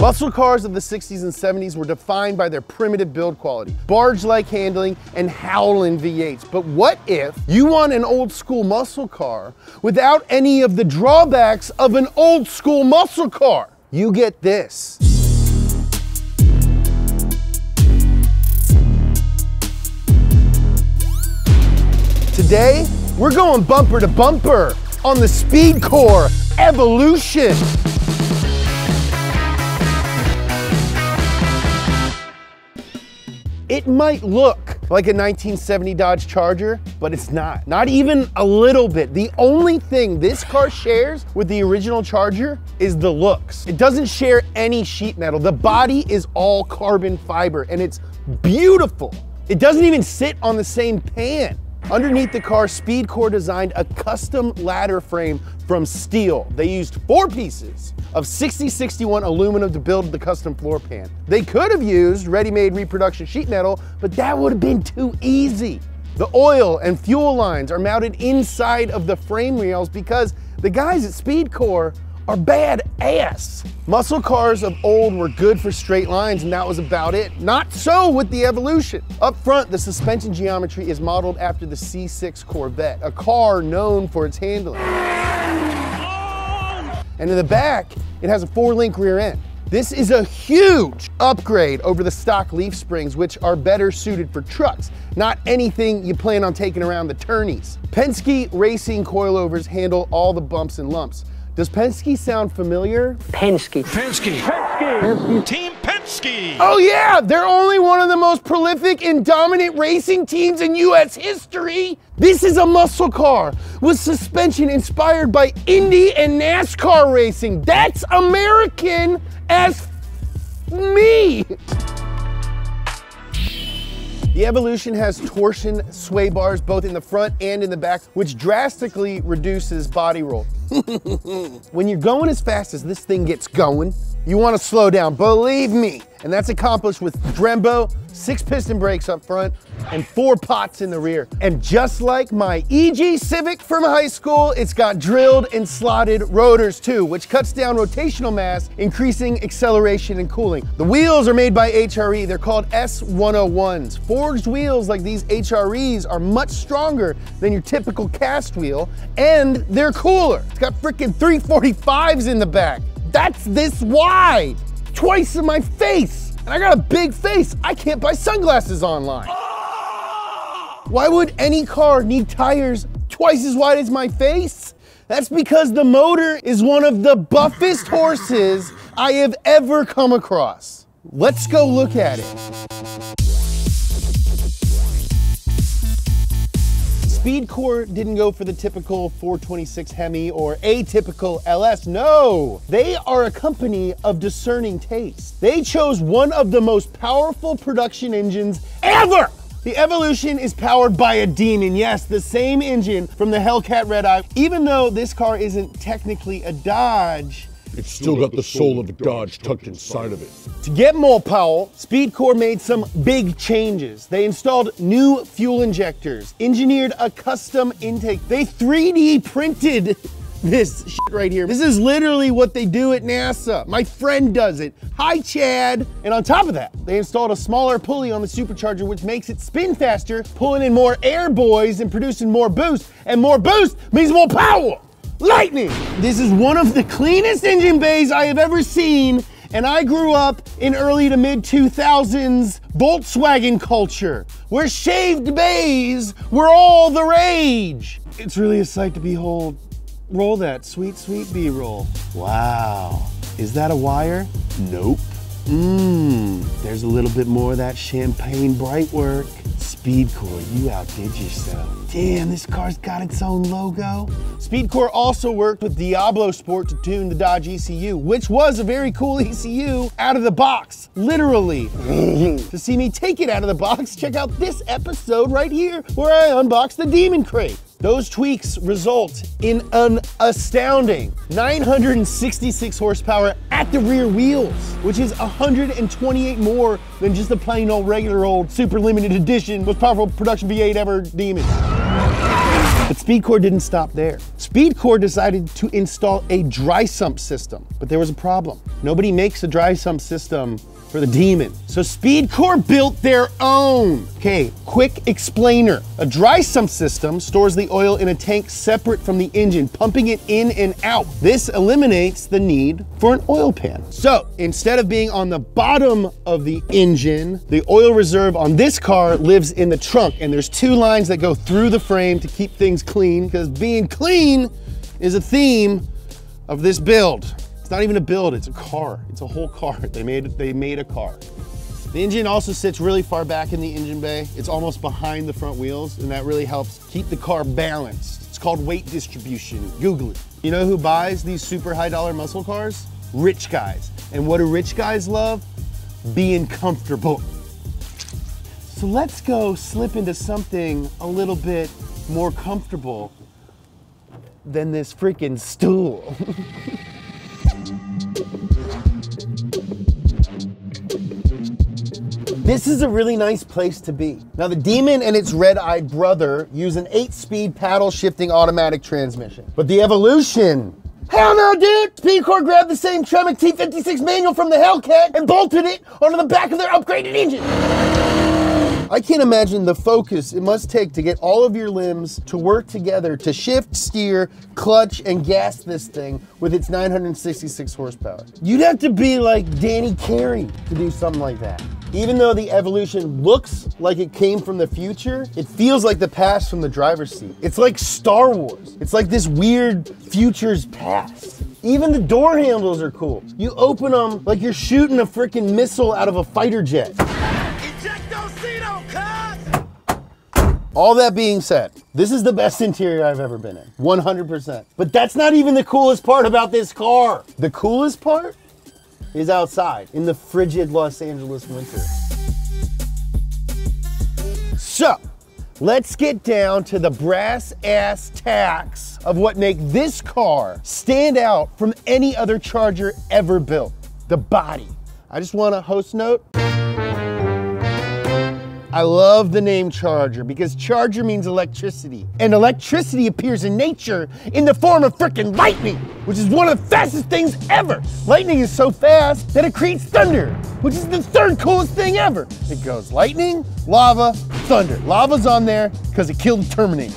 Muscle cars of the 60s and 70s were defined by their primitive build quality, barge-like handling, and howling V8s. But what if you want an old school muscle car without any of the drawbacks of an old school muscle car? You get this. Today, we're going bumper to bumper on the Speedkore Evolution. It might look like a 1970 Dodge Charger, but it's not. Not even a little bit. The only thing this car shares with the original Charger is the looks. It doesn't share any sheet metal. The body is all carbon fiber and it's beautiful. It doesn't even sit on the same pan. Underneath the car, Speedkore designed a custom ladder frame from steel. They used 4 pieces of 6061 aluminum to build the custom floor pan. They could have used ready-made reproduction sheet metal, but that would have been too easy. The oil and fuel lines are mounted inside of the frame rails because the guys at Speedkore are badass. Muscle cars of old were good for straight lines and that was about it. Not so with the Evolution. Up front, the suspension geometry is modeled after the C6 Corvette, a car known for its handling. And in the back, it has a 4-link rear end. This is a huge upgrade over the stock leaf springs, which are better suited for trucks, not anything you plan on taking around the tourneys. Penske racing coilovers handle all the bumps and lumps. Does Penske sound familiar? Penske. Penske. Penske. Team Penske. Oh yeah, they're only one of the most prolific and dominant racing teams in US history. This is a muscle car with suspension inspired by Indy and NASCAR racing. That's American as me. The Evolution has torsion sway bars both in the front and in the back, which drastically reduces body roll. When you're going as fast as this thing gets going, you want to slow down, believe me. And that's accomplished with Brembo, 6-piston brakes up front, and 4 pots in the rear. And just like my EG Civic from high school, it's got drilled and slotted rotors too, which cuts down rotational mass, increasing acceleration and cooling. The wheels are made by HRE. They're called S101s. Forged wheels like these HREs are much stronger than your typical cast wheel, and they're cooler. It's got freaking 345s in the back. That's this wide, twice in my face. And I got a big face. I can't buy sunglasses online. Why would any car need tires twice as wide as my face? That's because the motor is one of the buffest horses I have ever come across. Let's go look at it. Speedkore didn't go for the typical 426 Hemi or atypical LS. No, they are a company of discerning taste. They chose one of the most powerful production engines ever. The Evolution is powered by a demon. Yes, the same engine from the Hellcat Red Eye. Even though this car isn't technically a Dodge, it's still got the soul of a Dodge tucked inside of it. To get more power, Speedkore made some big changes. They installed new fuel injectors, engineered a custom intake. They 3D printed this shit right here. This is literally what they do at NASA. My friend does it. Hi, Chad. And on top of that, they installed a smaller pulley on the supercharger, which makes it spin faster, pulling in more air boys and producing more boost. And more boost means more power. Lightning! This is one of the cleanest engine bays I have ever seen, and I grew up in early to mid 2000s Volkswagen culture, where shaved bays were all the rage. It's really a sight to behold. Roll that sweet, sweet B-roll. Wow. Is that a wire? Nope. There's a little bit more of that champagne bright work. Speedkore, you outdid yourself. Damn, this car's got its own logo. Speedkore also worked with Diablo Sport to tune the Dodge ECU, which was a very cool ECU out of the box, literally. To see me take it out of the box, check out this episode right here where I unbox the Demon Crate. Those tweaks result in an astounding 966 horsepower at the rear wheels, which is 128 more than just a plain old regular old super limited edition most powerful production V8 ever Demon. But Speedkore didn't stop there. Speedkore decided to install a dry sump system, but there was a problem. Nobody makes a dry sump system for the Demon. So Speedkore built their own. Okay, quick explainer. A dry sump system stores the oil in a tank separate from the engine, pumping it in and out. This eliminates the need for an oil pan. So instead of being on the bottom of the engine, the oil reserve on this car lives in the trunk, and there's 2 lines that go through the frame to keep things clean, because being clean is a theme of this build. It's not even a build, it's a car. It's a whole car. They made a car. The engine also sits really far back in the engine bay. It's almost behind the front wheels, and that really helps keep the car balanced. It's called weight distribution. Google it. You know who buys these super high dollar muscle cars? Rich guys. And what do rich guys love? Being comfortable. So let's go slip into something a little bit more comfortable than this freaking stool. This is a really nice place to be. Now the Demon and its red-eyed brother use an 8-speed paddle shifting automatic transmission. But the Evolution, hell no, dude! Speedkore grabbed the same Tremec T56 manual from the Hellcat and bolted it onto the back of their upgraded engine. I can't imagine the focus it must take to get all of your limbs to work together to shift, steer, clutch, and gas this thing with its 966 horsepower. You'd have to be like Danny Carey to do something like that. Even though the Evolution looks like it came from the future, it feels like the past from the driver's seat. It's like Star Wars. It's like this weird future's past. Even the door handles are cool. You open them like you're shooting a freaking missile out of a fighter jet. All that being said, this is the best interior I've ever been in, 100%. But that's not even the coolest part about this car. The coolest part is outside in the frigid Los Angeles winter. So, let's get down to the brass ass tacks of what make this car stand out from any other Charger ever built. The body. I just want a host note. I love the name Charger because Charger means electricity. And electricity appears in nature in the form of frickin' lightning, which is one of the fastest things ever. Lightning is so fast that it creates thunder, which is the 3rd coolest thing ever. It goes lightning, lava, thunder. Lava's on there because it killed the Terminator.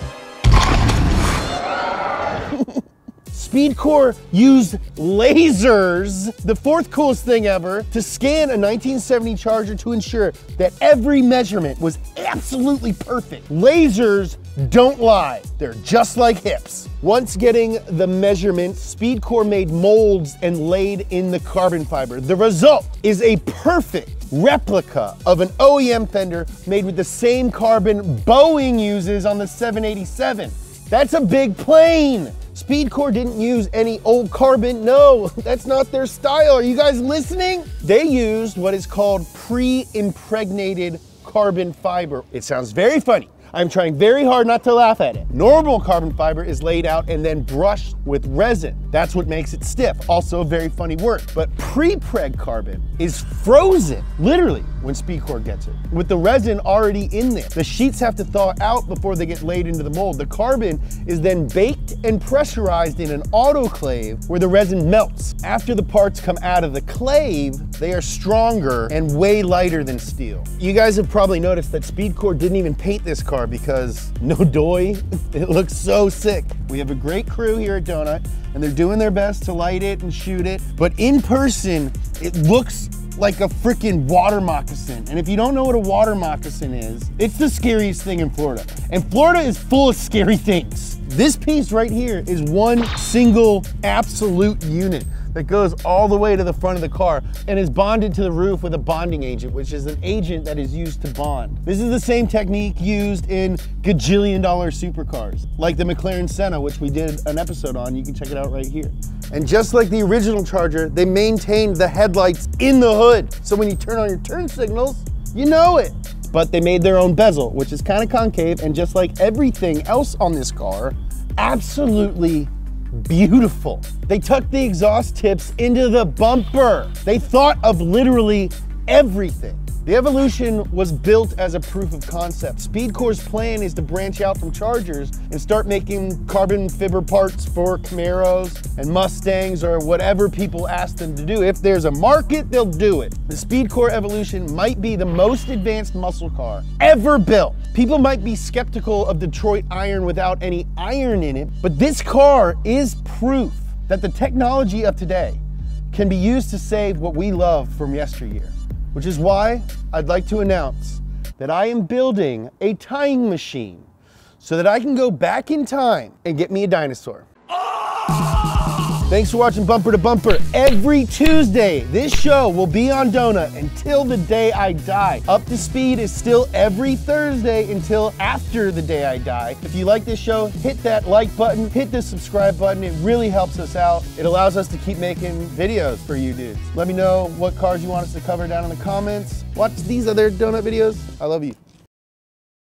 Speedkore used lasers, the 4th coolest thing ever, to scan a 1970 Charger to ensure that every measurement was absolutely perfect. Lasers don't lie. They're just like hips. Once getting the measurements, Speedkore made molds and laid in the carbon fiber. The result is a perfect replica of an OEM fender made with the same carbon Boeing uses on the 787. That's a big plane. Speedkore didn't use any old carbon. No, that's not their style. Are you guys listening? They used what is called pre-impregnated carbon fiber. It sounds very funny. I'm trying very hard not to laugh at it. Normal carbon fiber is laid out and then brushed with resin. That's what makes it stiff. Also a very funny word. But PREPREG carbon is frozen, literally, when Speedkore gets it, with the resin already in there. The sheets have to thaw out before they get laid into the mold. The carbon is then baked and pressurized in an autoclave where the resin melts. After the parts come out of the clave, they are stronger and way lighter than steel. You guys have probably noticed that Speedkore didn't even paint this car because no doy. It looks so sick. We have a great crew here at Donut and they're doing their best to light it and shoot it, but in person, it looks like a freaking water moccasin. And if you don't know what a water moccasin is, it's the scariest thing in Florida. And Florida is full of scary things. This piece right here is one single absolute unit that goes all the way to the front of the car and is bonded to the roof with a bonding agent, which is an agent that is used to bond. This is the same technique used in gajillion-dollar supercars, like the McLaren Senna, which we did an episode on. You can check it out right here. And just like the original Charger, they maintained the headlights in the hood. So when you turn on your turn signals, you know it. But they made their own bezel, which is kind of concave, and just like everything else on this car, absolutely beautiful. They tucked the exhaust tips into the bumper. They thought of literally everything. The Evolution was built as a proof of concept. Speedkore's plan is to branch out from Chargers and start making carbon fiber parts for Camaros and Mustangs or whatever people ask them to do. If there's a market, they'll do it. The Speedkore Evolution might be the most advanced muscle car ever built. People might be skeptical of Detroit iron without any iron in it, but this car is proof that the technology of today can be used to save what we love from yesteryear. Which is why I'd like to announce that I am building a time machine so that I can go back in time and get me a dinosaur. Thanks for watching Bumper to Bumper. Every Tuesday, this show will be on Donut until the day I die. Up to Speed is still every Thursday until after the day I die. If you like this show, hit that like button, hit the subscribe button. It really helps us out. It allows us to keep making videos for you dudes. Let me know what cars you want us to cover down in the comments. Watch these other Donut videos. I love you.